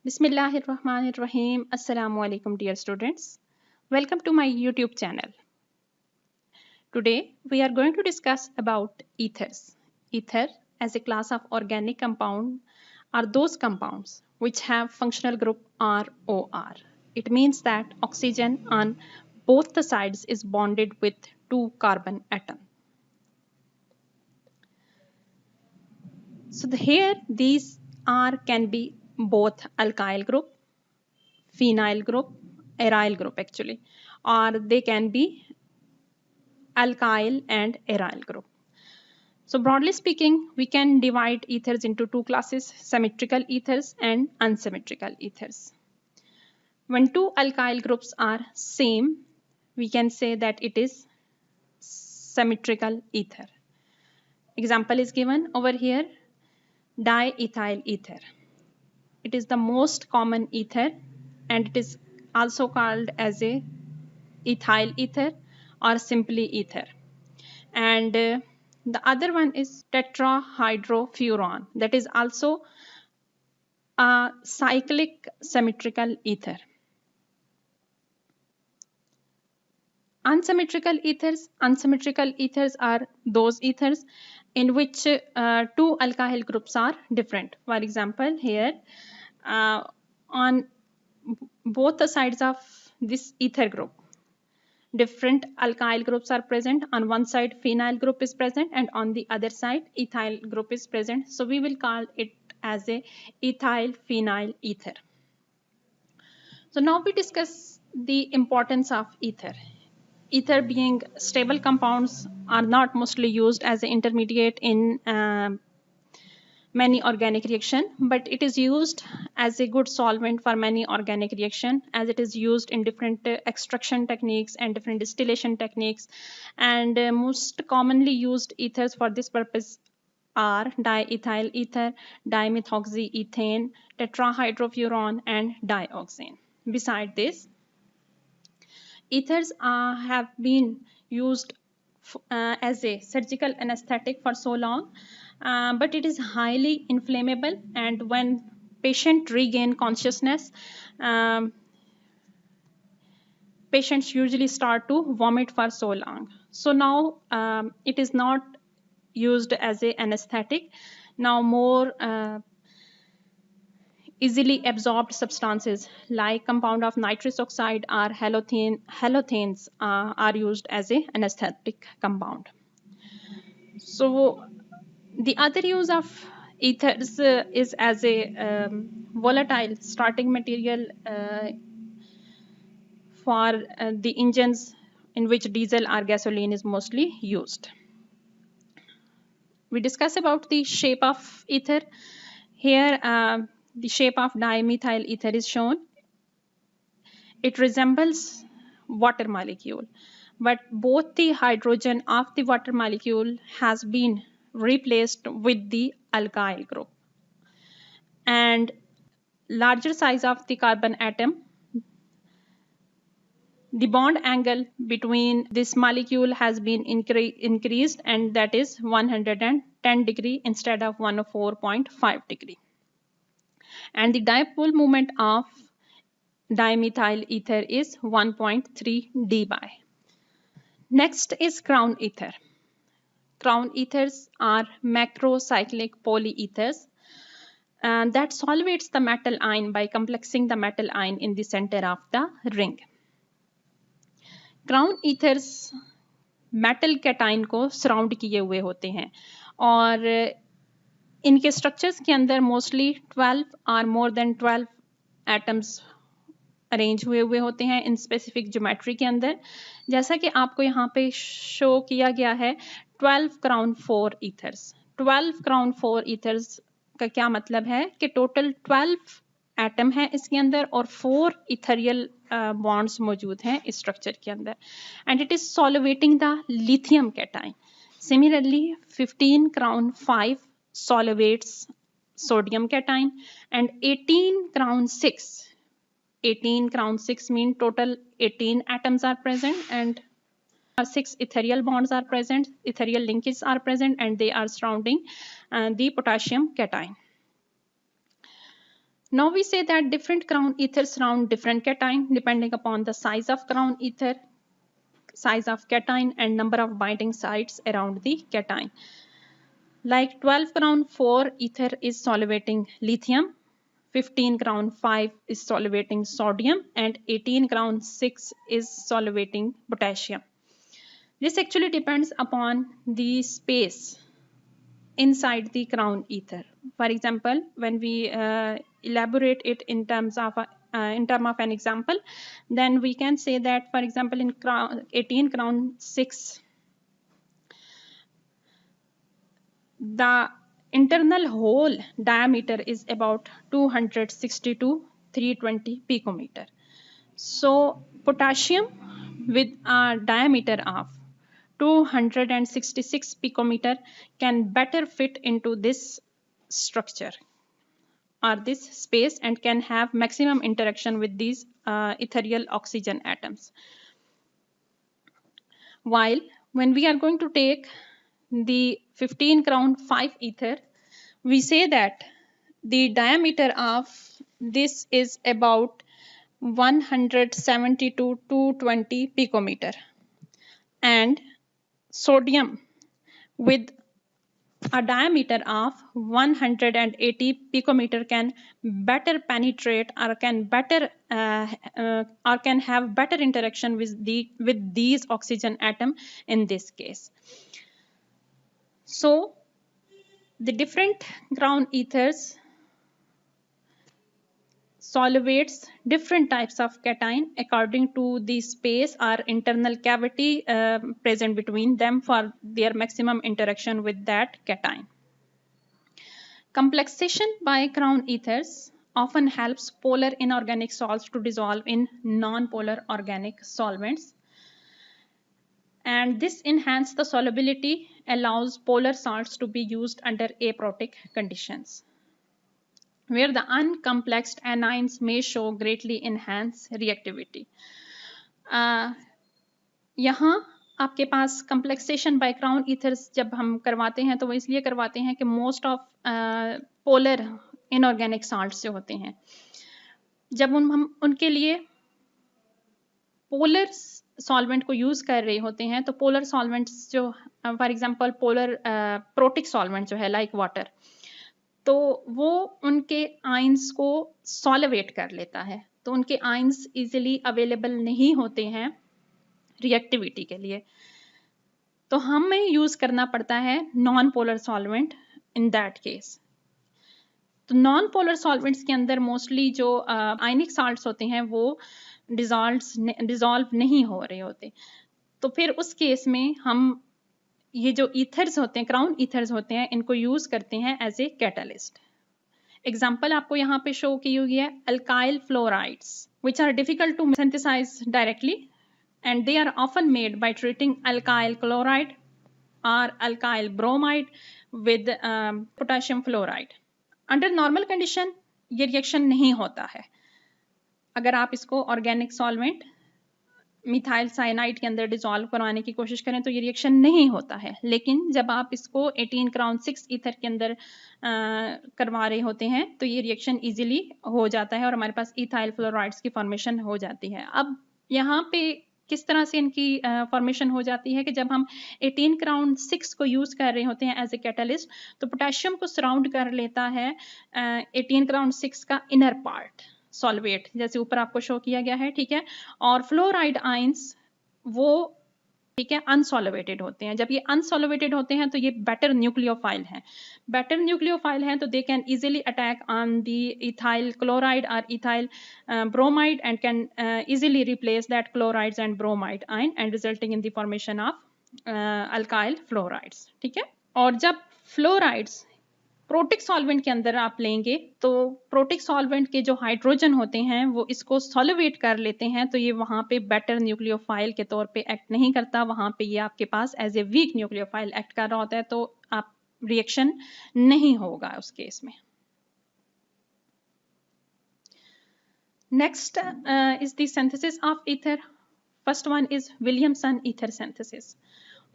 Bismillahirrahmanirrahim. Assalamu alaikum, dear students. Welcome to my YouTube channel. Today we are going to discuss about ethers. Ether as a class of organic compound are those compounds which have functional group ROR. It means that oxygen on both the sides is bonded with two carbon atoms. So here these are can be both alkyl group, phenyl group, aryl group actually, or they can be alkyl and aryl group. So broadly speaking, we can divide ethers into two classes, symmetrical ethers and unsymmetrical ethers. When two alkyl groups are same, we can say that it is symmetrical ether. Example is given over here, diethyl ether. It is the most common ether and it is also called as a ethyl ether or simply ether. And the other one is tetrahydrofuran, that is also a cyclic symmetrical ether. Unsymmetrical ethers are those ethers in which two alkyl groups are different. For example, here on both the sides of this ether group, different alkyl groups are present. On one side phenyl group is present and on the other side ethyl group is present. So we will call it as a ethyl phenyl ether. So now we discuss the importance of ether. Ether being stable compounds are not mostly used as an intermediate in many organic reaction, but it is used as a good solvent for many organic reaction, as it is used in different extraction techniques and different distillation techniques. And most commonly used ethers for this purpose are diethyl ether, dimethoxyethane, tetrahydrofuran and dioxane. Beside this, ethers have been used as a surgical anesthetic for so long, but it is highly inflammable, and when patient regain consciousness, patients usually start to vomit for so long. So now it is not used as a anesthetic. Now more easily absorbed substances like compound of nitrous oxide or halothenes are used as a anesthetic compound. So the other use of ethers is as a volatile starting material for the engines in which diesel or gasoline is mostly used. We discuss about the shape of ether. Here the shape of dimethyl ether is shown. It resembles water molecule, but both the hydrogen of the water molecule has been replaced with the alkyl group, and larger size of the carbon atom, the bond angle between this molecule has been increased, and that is 110 degree instead of 104.5 degree, and the dipole moment of dimethyl ether is 1.3 dBi. Next is crown ether. Crown ethers are macrocyclic polyethers and that solvates the metal ion by complexing the metal ion in the center of the ring. Crown ethers metal cation को surround किए हुए होते हैं और इनके structures के अंदर mostly 12 और मोर देन 12 एटम्स अरेंज हुए होते हैं इन स्पेसिफिक ज्योमेट्री के अंदर, जैसा कि आपको यहाँ पे शो किया गया है 12 क्राउन 4 ईथर्स। 12 क्राउन 4 ईथर्स का क्या मतलब है कि टोटल 12 एटम है इसके अंदर और 4 इथेरियल बॉन्ड्स मौजूद हैं इस स्ट्रक्चर के अंदर, and it is solvating the lithium cation. Similarly 15 crown 5 solvates sodium cation and 18 crown 6 mean total 18 atoms are present and 6 ethereal bonds are present, ethereal linkages are present and they are surrounding the potassium cation. Now we say that different crown ethers surround different cation depending upon the size of crown ether, size of cation, and number of binding sites around the cation. Like 12 crown 4 ether is solvating lithium, 15 crown 5 is solvating sodium, and 18 crown 6 is solvating potassium. This actually depends upon the space inside the crown ether. For example, when we elaborate it in terms of an example, then we can say that, for example, in 18 crown 6, the internal hole diameter is about 260 to 320 picometer. So potassium with a diameter of 266 picometer can better fit into this structure or this space and can have maximum interaction with these ethereal oxygen atoms. While when we are going to take the 15 crown 5 ether, we say that the diameter of this is about 170 to 220 picometer, and sodium with a diameter of 180 picometer can better penetrate or can have better interaction with these oxygen atom in this case. So the different crown ethers solvates different types of cation according to the space or internal cavity present between them for their maximum interaction with that cation. Complexation by crown ethers often helps polar inorganic salts to dissolve in non-polar organic solvents, and this enhances the solubility, allows polar salts to be used under aprotic conditions, where the uncomplexed anions may show greatly enhanced reactivity. यहाँ आपके पास कंप्लेक्सेशन bye crown ethers जब हम करवाते हैं तो वो इसलिए करवाते हैं कि most of polar inorganic salts जो होते हैं, जब हम उनके लिए पोलर सॉल्वेंट को यूज़ कर रहे होते हैं, तो पोलर सॉल्वेंट्स जो for example polar protic solvent जो है लाइक वाटर, तो वो उनके आयंस को सॉल्वेट कर लेता है, तो उनके आयंस इजीली अवेलेबल नहीं होते हैं रिएक्टिविटी के लिए, तो हमें यूज करना पड़ता है non polar solvent in that case. तो नॉन पोलर सॉल्वेंट्स के अंदर मोस्टली जो आयनिक साल्ट्स होते हैं वो डिजॉल्व नहीं हो रहे होते, तो फिर उस केस में हम ये जो ईथर्स होते हैं, क्राउन ईथर्स होते हैं, इनको यूज करते हैं एज ए कैटलिस्ट। एग्जाम्पल आपको यहाँ पे शो की हुई है alkyl fluorides which are difficult to synthesise directly, and they are often made by treating alkyl chloride or alkyl bromide with potassium fluoride. Under normal condition ये reaction नहीं होता है। अगर आप इसको ऑर्गेनिक सॉल्वेंट मिथाइल साइनाइड के अंदर dissolve करवाने की कोशिश करें तो ये रिएक्शन नहीं होता है, लेकिन जब आप इसको 18 क्राउन 6 ईथर के अंदर करवा रहे होते हैं तो ये रिएक्शन इजीली हो जाता है और हमारे पास इथाइल फ्लोराइड्स की फॉर्मेशन हो जाती है। अब यहाँ पे किस तरह से इनकी फॉर्मेशन हो जाती है कि जब हम 18 क्राउन 6 को यूज कर रहे होते हैं एज ए कैटलिस्ट, तो पोटेशियम को सराउंड कर लेता है 18 क्राउन 6 का इनर पार्ट सॉल्वेट, जैसे ऊपर आपको शो किया गया है, ठीक है। और फ्लोराइड आयंस वो ठीक है अनसॉल्वेटेड होते हैं। जब ये अनसॉल्वेटेड होते हैं तो ये बेटर न्यूक्लियोफाइल हैं। बेटर न्यूक्लियोफाइल हैं तो they can easily attack on the ethyl chloride और ethyl bromide and can easily replace that chlorides and bromide ion and resulting in the formation of alkyl fluorides, ठीक है। और जब fluorides protic solvent के अंदर आप लेंगे तो प्रोटिक सॉल्वेंट के जो हाइड्रोजन होते हैं वो इसको सॉल्वेट कर लेते हैं, तो ये वहाँ पे बेटर न्यूक्लियोफाइल के तौर पे एक्ट नहीं करता, वहाँ पे ये आपके पास as a weak nucleophile act कर रहा होता है, तो आप रिएक्शन नहीं होगा उस केस में। Next is the synthesis of ether. First one is Williamson ether synthesis.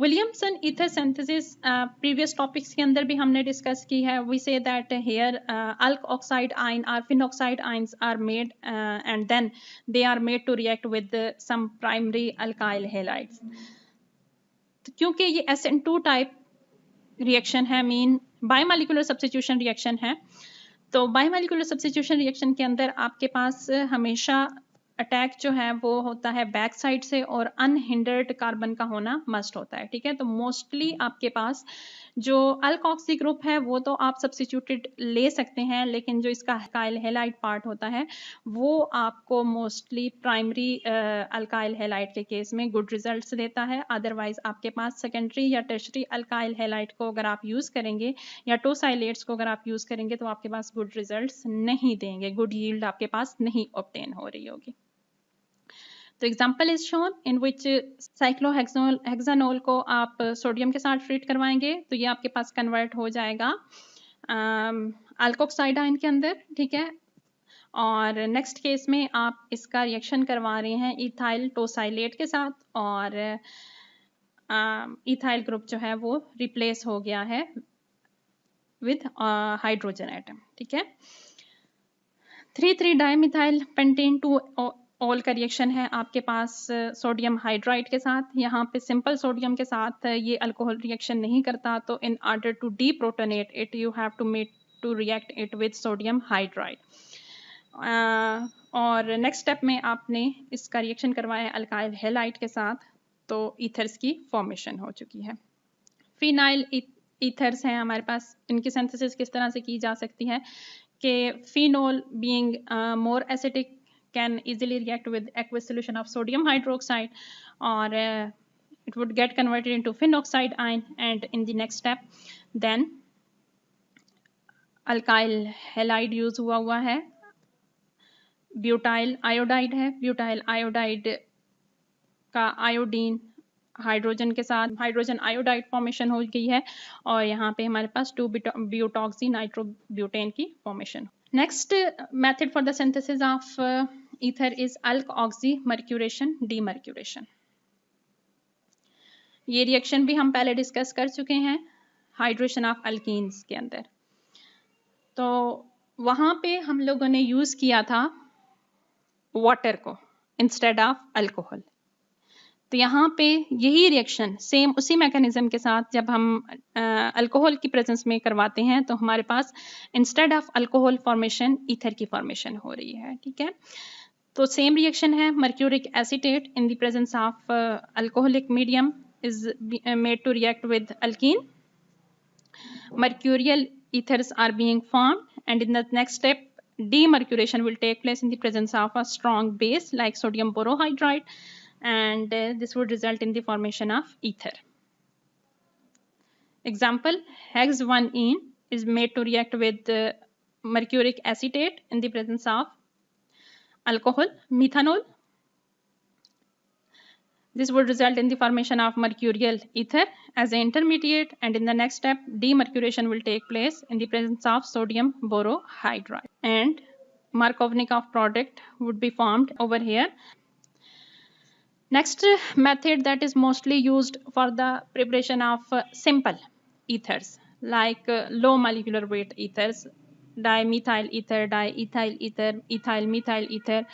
Williamson ether synthesis previous topics के अंदर भी हमने डिस्कस की है. We say that here alkoxide ion और phenoxide ions are made and then they are made to react with some primary alkyl halides. क्योंकि ये SN2 type reaction है, मीन बायोमोलिकुलर सब्स्टिट्यूशन रिएक्शन है. तो biomolecular substitution reaction के अंदर आपके पास हमेशा अटैक जो है वो होता है बैक साइड से और अनहिंडर्ड कार्बन का होना मस्ट होता है. ठीक है, तो मोस्टली आपके पास जो अल्कोक्सी ग्रुप है वो तो आप सब्स्टिट्यूटेड ले सकते हैं, लेकिन जो इसका अल्काइल हैलाइड पार्ट होता है वो आपको मोस्टली प्राइमरी अल्काइल हैलाइड के केस में गुड रिजल्ट्स देता है. अदरवाइज आपके पास सेकेंडरी या टर्शरी अल्काइल हैलाइड को अगर आप यूज करेंगे या टोसाइलेट्स को अगर आप यूज करेंगे तो आपके पास गुड रिजल्ट्स नहीं देंगे, गुड यील्ड आपके पास नहीं ऑब्टेन हो रही होगी. तो एग्जाम्पल इज शोन इन विच साइक्लोहेक्सानोल को आप सोडियम के साथ ट्रीट करवाएंगे तो ये आपके पास कन्वर्ट हो जाएगा अल्कोक्साइड आयन के अंदर. ठीक है, और नेक्स्ट केस में आप इसका रिएक्शन करवा रहे हैं इथाइल टोसाइलेट के साथ और इथाइल ग्रुप जो है वो रिप्लेस हो गया है विद हाइड्रोजन एटम. ठीक है, 3,3 डाइमिथाइल पेंटेन 2 ऑल का रिएक्शन है आपके पास सोडियम हाइड्राइड के साथ. यहाँ पे सिंपल सोडियम के साथ ये अल्कोहल रिएक्शन नहीं करता, तो in order to deprotonate it you have to make to react it with sodium hydride. और नेक्स्ट स्टेप में आपने इसका रिएक्शन करवाया अल्काइल हैलाइड के साथ, तो ईथर्स की फॉर्मेशन हो चुकी है. फिनाइल ईथर्स हैं हमारे पास, इनकी सिंथेसिस किस तरह से की जा सकती है कि phenol being more acidic can easily react with aqueous solution of sodium hydroxide or it would get converted into phenoxide ion, and in the next step then alkyl halide use हुआ है. ब्यूटाइल आयोडाइड है, butyl iodide का iodine hydrogen के साथ hydrogen iodide formation हो गई है और यहाँ पे हमारे पास 2 ब्यूटॉक्सी नाइट्रोब्यूटेन की formation. Next method for the synthesis of ether is alk oxy mercuration demercuration. ये रिएक्शन भी हम पहले डिस्कस कर चुके हैं हाइड्रेशन ऑफ अल्कीन्स के अंदर. तो वहाँ पे हम लोगों ने यूज किया था वाटर को इंस्टेड ऑफ अल्कोहल. तो यहाँ पे यही रिएक्शन सेम उसी मैकेनिज्म के साथ जब हम अल्कोहल की प्रेजेंस में करवाते हैं तो हमारे पास instead of alcohol formation ether की फॉर्मेशन हो रही है. ठीक है, तो सेम रिएक्शन है. Mercuric acetate in the presence of alcoholic medium is made to react with alkene. mercurial ethers are being formed and in the next step demercuration will take place in the presence of a strong base like sodium borohydride, and this would result in the formation of ether. Example, hex-1-ene is made to react with mercuric acetate in the presence of alcohol methanol. This would result in the formation of mercurial ether as an intermediate, and in the next step demercuration will take place in the presence of sodium borohydride and Markovnikov product would be formed over here. Next method that is mostly used for the preparation of simple ethers like low molecular weight ethers, dimethyl ether, diethyl ether, ethyl methyl ether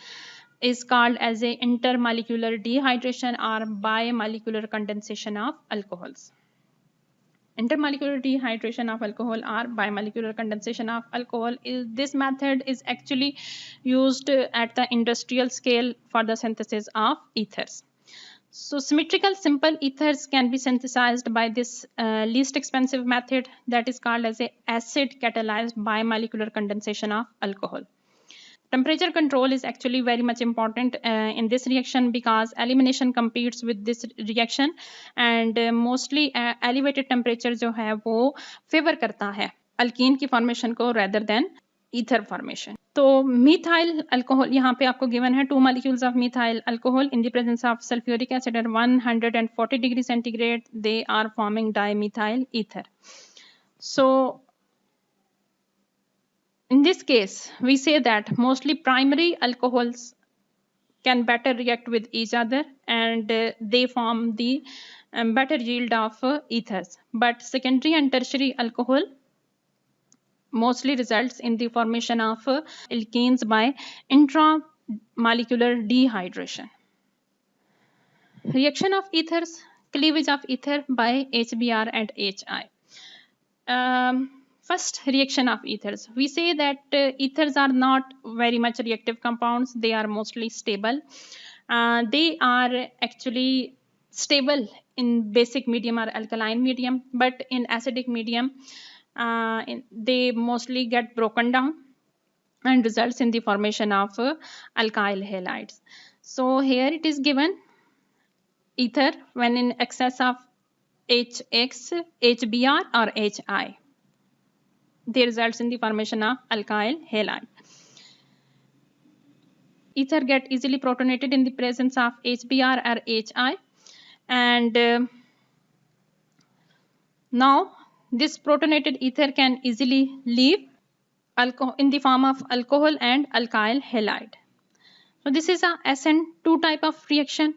is called as a intermolecular dehydration or bimolecular condensation of alcohols. Intermolecular dehydration of alcohol or bimolecular condensation of alcohol this method is actually used at the industrial scale for the synthesis of ethers. So symmetrical simple ethers can be synthesized by this least expensive method that is called as a acid catalyzed bimolecular condensation of alcohol. Temperature control is actually very much important in this reaction because elimination competes with this reaction and mostly elevated temperature जो है वो favor करता है alkene की formation को rather than ether formation. तो methyl alcohol यहाँ पे आपको given है 2 molecules of methyl alcohol in the presence of sulfuric acid at 140 degrees centigrade they are forming dimethyl ether. So in this case, we say that mostly primary alcohols can better react with each other, and they form the better yield of ethers. But secondary and tertiary alcohol mostly results in the formation of alkenes by intramolecular dehydration. Reaction of ethers, cleavage of ether by HBr and HI. First, reaction of ethers. We say that ethers are not very much reactive compounds. They are mostly stable. They are actually stable in basic medium or alkaline medium, but in acidic medium, they mostly get broken down and results in the formation of alkyl halides. So here it is given ether when in excess of HX, HBr or HI. They results in the formation of alkyl halide. Ether get easily protonated in the presence of HBr or HI, and now this protonated ether can easily leave alcohol in the form of alcohol and alkyl halide. So this is a SN2 type of reaction,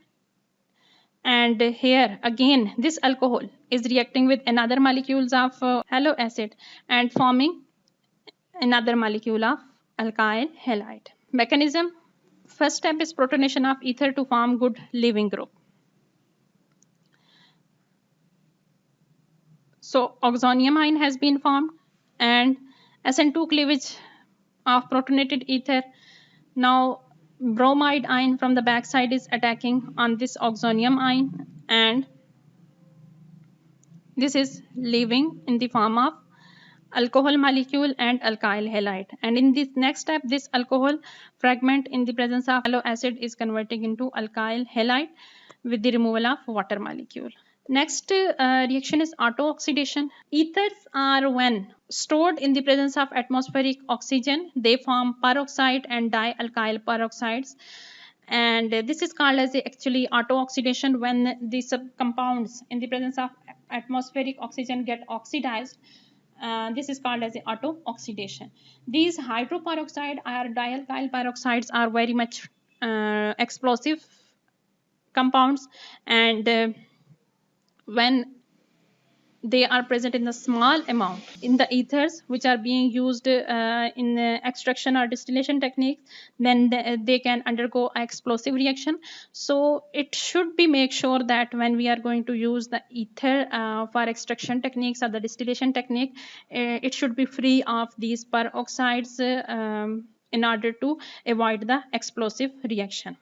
and here again this alcohol is reacting with another molecules of halo acid and forming another molecule of alkyl halide. Mechanism: first step is protonation of ether to form good leaving group. So oxonium ion has been formed and SN2 cleavage of protonated ether. Now bromide ion from the backside is attacking on this oxonium ion, and this is leaving in the form of alcohol molecule and alkyl halide. And in this next step, this alcohol fragment in the presence of halo acid is converting into alkyl halide with the removal of water molecule. Next reaction is auto-oxidation. Ethers are, when stored in the presence of atmospheric oxygen, they form peroxide and dialkyl peroxides, and this is called as actually auto-oxidation. When the subcompounds in the presence of atmospheric oxygen get oxidized, this is called as auto-oxidation. These hydroperoxide or dialkyl peroxides are very much explosive compounds, and when they are present in a small amount in the ethers which are being used in extraction or distillation techniques, then they can undergo explosive reaction. So it should be make sure that when we are going to use the ether for extraction techniques or the distillation technique, it should be free of these peroxides in order to avoid the explosive reaction.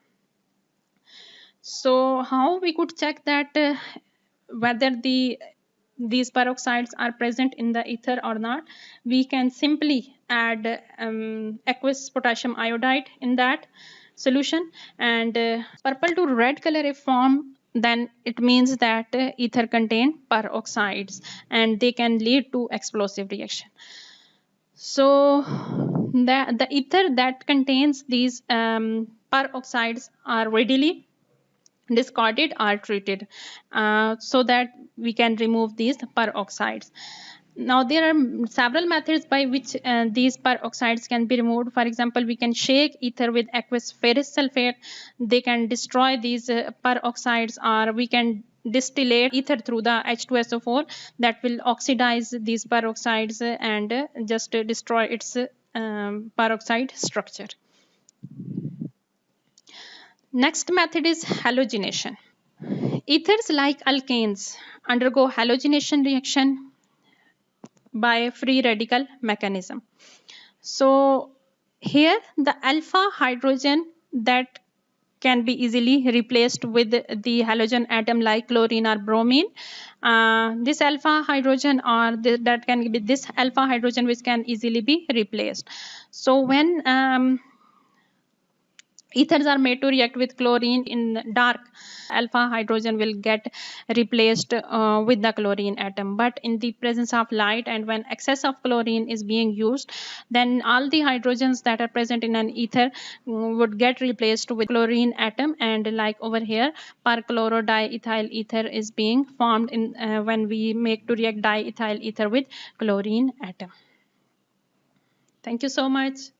So how we could check that whether these peroxides are present in the ether or not? We can simply add aqueous potassium iodide in that solution, and purple to red color if formed, then it means that ether contain peroxides and they can lead to explosive reaction. So the ether that contains these peroxides are readily discarded or treated so that we can remove these peroxides. Now there are several methods by which these peroxides can be removed. For example, we can shake ether with aqueous ferrous sulfate. They can destroy these peroxides, or we can distillate ether through the H2SO4 that will oxidize these peroxides and just destroy its peroxide structure. Next method is halogenation. Ethers like alkanes undergo halogenation reaction by free radical mechanism. So here the alpha hydrogen that can be easily replaced with the halogen atom like chlorine or bromine. This alpha hydrogen or that can be this alpha hydrogen which can easily be replaced. So when ethers are made to react with chlorine in dark, alpha hydrogen will get replaced with the chlorine atom. But in the presence of light and when excess of chlorine is being used, then all the hydrogens that are present in an ether would get replaced with chlorine atom, and like over here perchlorodiethyl ether is being formed in when we make to react diethyl ether with chlorine atom. Thank you so much.